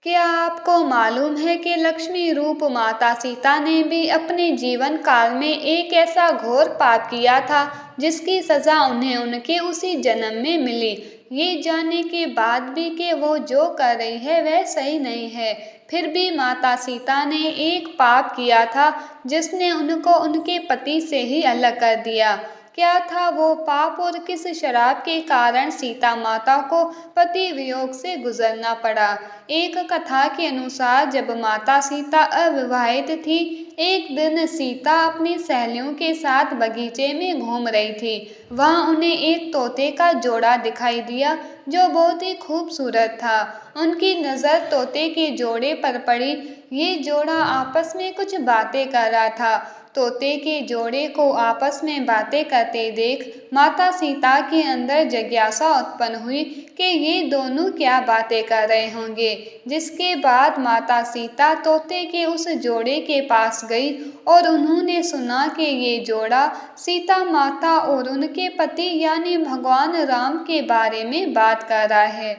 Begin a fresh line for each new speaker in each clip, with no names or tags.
क्या आपको मालूम है कि लक्ष्मी रूप माता सीता ने भी अपने जीवन काल में एक ऐसा घोर पाप किया था जिसकी सजा उन्हें उनके उसी जन्म में मिली। ये जानने के बाद भी कि वो जो कर रही है वह सही नहीं है, फिर भी माता सीता ने एक पाप किया था जिसने उनको उनके पति से ही अलग कर दिया। क्या था वो पाप और किस शराब के कारण सीता माता को पति वियोग से गुजरना पड़ा? एक कथा के अनुसार जब माता सीता अविवाहित थी, एक दिन सीता अपनी सहेलियों के साथ बगीचे में घूम रही थी। वहां उन्हें एक तोते का जोड़ा दिखाई दिया जो बहुत ही खूबसूरत था। उनकी नज़र तोते के जोड़े पर पड़ी। ये जोड़ा आपस में कुछ बातें कर रहा था। तोते के जोड़े को आपस में बातें करते देख माता सीता के अंदर जिज्ञासा उत्पन्न हुई कि ये दोनों क्या बातें कर रहे होंगे। जिसके बाद माता सीता तोते के उस जोड़े के पास गई और उन्होंने सुना कि ये जोड़ा सीता माता और उनके पति यानी भगवान राम के बारे में बात कर रहा है।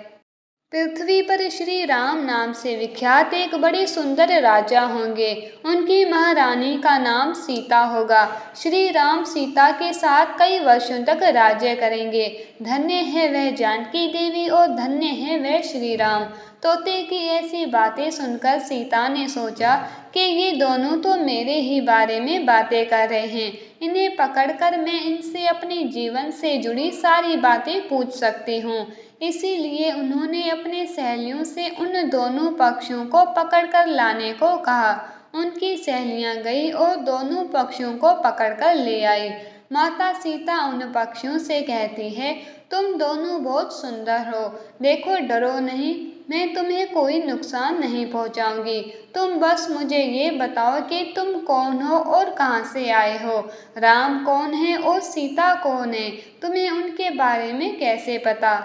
पृथ्वी पर श्री राम नाम से विख्यात एक बड़े सुंदर राजा होंगे। उनकी महारानी का नाम सीता होगा। श्री राम सीता के साथ कई वर्षों तक राज्य करेंगे। धन्य है वह जानकी देवी और धन्य है वह श्री राम। तोते की ऐसी बातें सुनकर सीता ने सोचा कि ये दोनों तो मेरे ही बारे में बातें कर रहे हैं। इन्हें पकड़कर मैं इनसे अपने जीवन से जुड़ी सारी बातें पूछ सकती हूँ। इसीलिए उन्होंने अपने सहेलियों से उन दोनों पक्षियों को पकड़कर लाने को कहा। उनकी सहेलियां गई और दोनों पक्षियों को पकड़कर ले आई। माता सीता उन पक्षियों से कहती है, तुम दोनों बहुत सुंदर हो, देखो डरो नहीं, मैं तुम्हें कोई नुकसान नहीं पहुंचाऊंगी। तुम बस मुझे ये बताओ कि तुम कौन हो और कहाँ से आए हो। राम कौन है और सीता कौन है, तुम्हें उनके बारे में कैसे पता?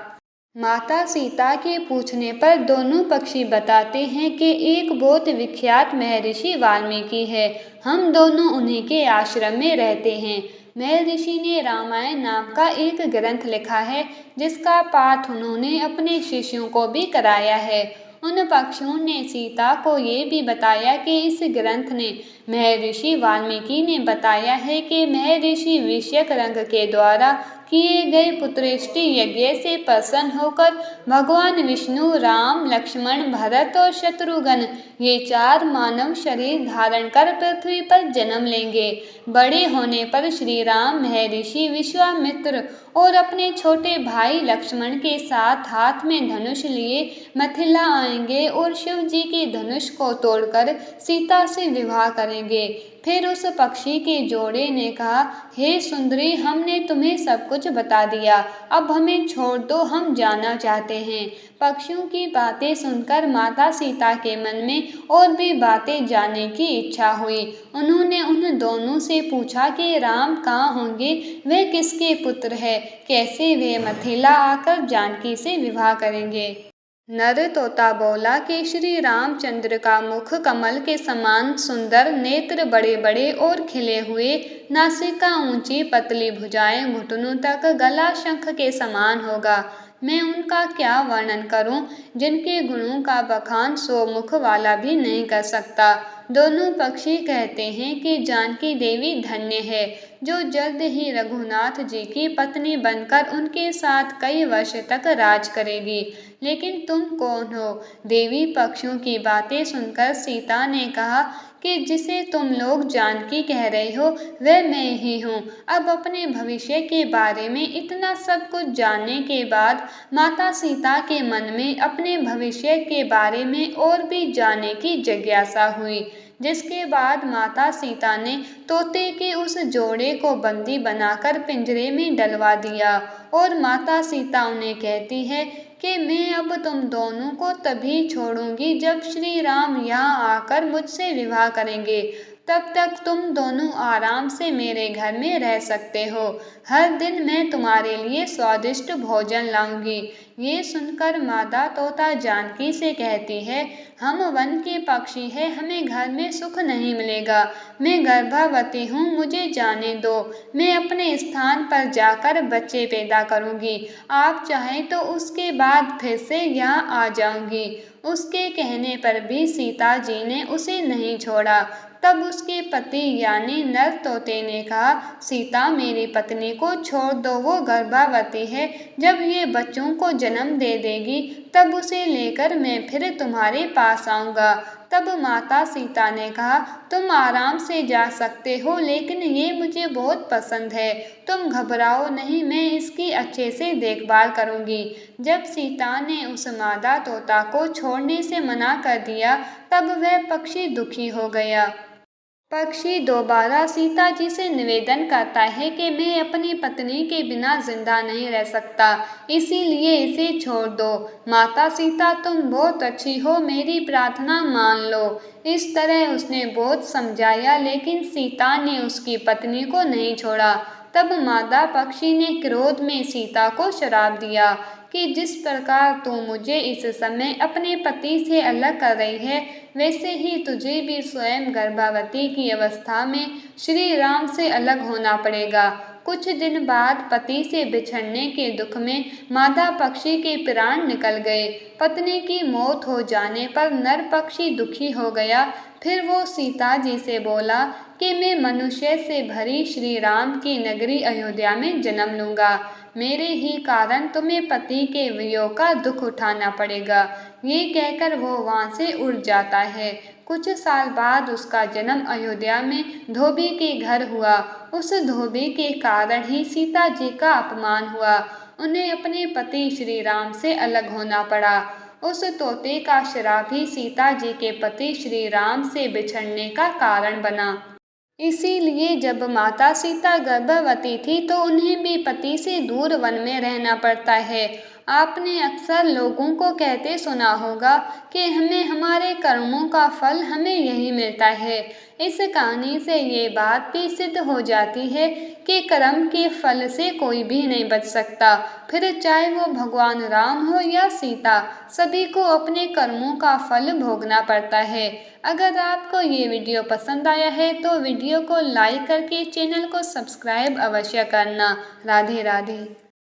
माता सीता के पूछने पर दोनों पक्षी बताते हैं कि एक बहुत विख्यात महर्षि वाल्मीकि है। हम दोनों उन्हीं के आश्रम में रहते हैं। महर्षि ने रामायण नाम का एक ग्रंथ लिखा है जिसका पाठ उन्होंने अपने शिष्यों को भी कराया है। उन पक्षियों ने सीता को ये भी बताया कि इस ग्रंथ ने महर्षि वाल्मीकि ने बताया है कि महर्षि विश्यक रंग के द्वारा किए गए पुत्रेष्टि यज्ञ से प्रसन्न होकर भगवान विष्णु राम लक्ष्मण भरत और शत्रुघ्न ये चार मानव शरीर धारण कर पृथ्वी पर जन्म लेंगे। बड़े होने पर श्री राम महर्षि विश्वामित्र और अपने छोटे भाई लक्ष्मण के साथ हाथ में धनुष लिए मिथिला आएंगे और शिव जी के धनुष को तोड़कर सीता से विवाह करेंगे। फिर उस पक्षी के जोड़े ने कहा, हे सुंदरी, हमने तुम्हें सब कुछ बता दिया, अब हमें छोड़ दो, हम जाना चाहते हैं। पक्षियों की बातें सुनकर माता सीता के मन में और भी बातें जानने की इच्छा हुई। उन्होंने उन दोनों से पूछा कि राम कहाँ होंगे, वे किसके पुत्र है, कैसे वे मिथिला आकर जानकी से विवाह करेंगे। नर तोता बोला कि श्री रामचंद्र का मुख कमल के समान सुंदर, नेत्र बड़े बड़े और खिले हुए, नासिका ऊंची, पतली भुजाएं घुटनों तक, गला शंख के समान होगा। मैं उनका क्या वर्णन करूं, जिनके गुणों का बखान सौ मुख वाला भी नहीं कर सकता। दोनों पक्षी कहते हैं कि जानकी देवी धन्य है जो जल्द ही रघुनाथ जी की पत्नी बनकर उनके साथ कई वर्ष तक राज करेगी। लेकिन तुम कौन हो? देवी पक्षियों की बातें सुनकर सीता ने कहा कि जिसे तुम लोग जानकी कह रहे हो वह मैं ही हूँ। अब अपने भविष्य के बारे में इतना सब कुछ जानने के बाद माता सीता के मन में अपने भविष्य के बारे में और भी जानने की जिज्ञासा हुई। जिसके बाद माता सीता ने तोते के उस जोड़े को बंदी बनाकर पिंजरे में डलवा दिया और माता सीता उन्हें कहती है कि मैं अब तुम दोनों को तभी छोड़ूंगी जब श्री राम यहाँ आकर मुझसे विवाह करेंगे। तब तक तुम दोनों आराम से मेरे घर में रह सकते हो। हर दिन मैं तुम्हारे लिए स्वादिष्ट भोजन लाऊंगी। ये सुनकर मादा तोता जानकी से कहती है, हम वन के पक्षी हैं, हमें घर में सुख नहीं मिलेगा। मैं गर्भवती हूँ, मुझे जाने दो। मैं अपने स्थान पर जाकर बच्चे पैदा करूँगी। आप चाहें तो उसके बाद फिर से यहाँ आ जाऊँगी। उसके कहने पर भी सीता जी ने उसे नहीं छोड़ा। तब उसके पति यानी नर तोते ने कहा, सीता मेरी पत्नी को छोड़ दो, वो गर्भवती है। जब ये बच्चों को जन्म दे देगी तब उसे लेकर मैं फिर तुम्हारे पास आऊँगा। तब माता सीता ने कहा, तुम आराम से जा सकते हो, लेकिन ये मुझे बहुत पसंद है। तुम घबराओ नहीं, मैं इसकी अच्छे से देखभाल करूँगी। जब सीता ने उस मादा तोता को छोड़ने से मना कर दिया तब वह पक्षी दुखी हो गया। पक्षी दोबारा सीता जी से निवेदन करता है कि मैं अपनी पत्नी के बिना जिंदा नहीं रह सकता, इसीलिए इसे छोड़ दो। माता सीता तुम बहुत अच्छी हो, मेरी प्रार्थना मान लो। इस तरह उसने बहुत समझाया, लेकिन सीता ने उसकी पत्नी को नहीं छोड़ा। तब मादा पक्षी ने क्रोध में सीता को श्राप दिया कि जिस प्रकार तू मुझे इस समय अपने पति से अलग कर रही है, वैसे ही तुझे भी स्वयं गर्भवती की अवस्था में श्री राम से अलग होना पड़ेगा। कुछ दिन बाद पति से बिछड़ने के दुख में मादा पक्षी के प्राण निकल गए। पत्नी की मौत हो जाने पर नर पक्षी दुखी हो गया। फिर वो सीता जी से बोला कि मैं मनुष्य से भरी श्री राम की नगरी अयोध्या में जन्म लूँगा। मेरे ही कारण तुम्हें पति के वियोग का दुख उठाना पड़ेगा। ये कहकर वो वहाँ से उड़ जाता है। कुछ साल बाद उसका जन्म अयोध्या में धोबी के घर हुआ। उस धोबी के कारण ही सीता जी का अपमान हुआ। उन्हें अपने पति श्री राम से अलग होना पड़ा। उस तोते का श्राप ही सीता जी के पति श्री राम से बिछड़ने का कारण बना। इसीलिए जब माता सीता गर्भवती थी तो उन्हें भी पति से दूर वन में रहना पड़ता है। आपने अक्सर लोगों को कहते सुना होगा कि हमें हमारे कर्मों का फल हमें यही मिलता है। इस कहानी से ये बात भी सिद्ध हो जाती है कि कर्म के फल से कोई भी नहीं बच सकता, फिर चाहे वो भगवान राम हो या सीता, सभी को अपने कर्मों का फल भोगना पड़ता है। अगर आपको ये वीडियो पसंद आया है तो वीडियो को लाइक करके चैनल को सब्सक्राइब अवश्य करना। राधे राधे।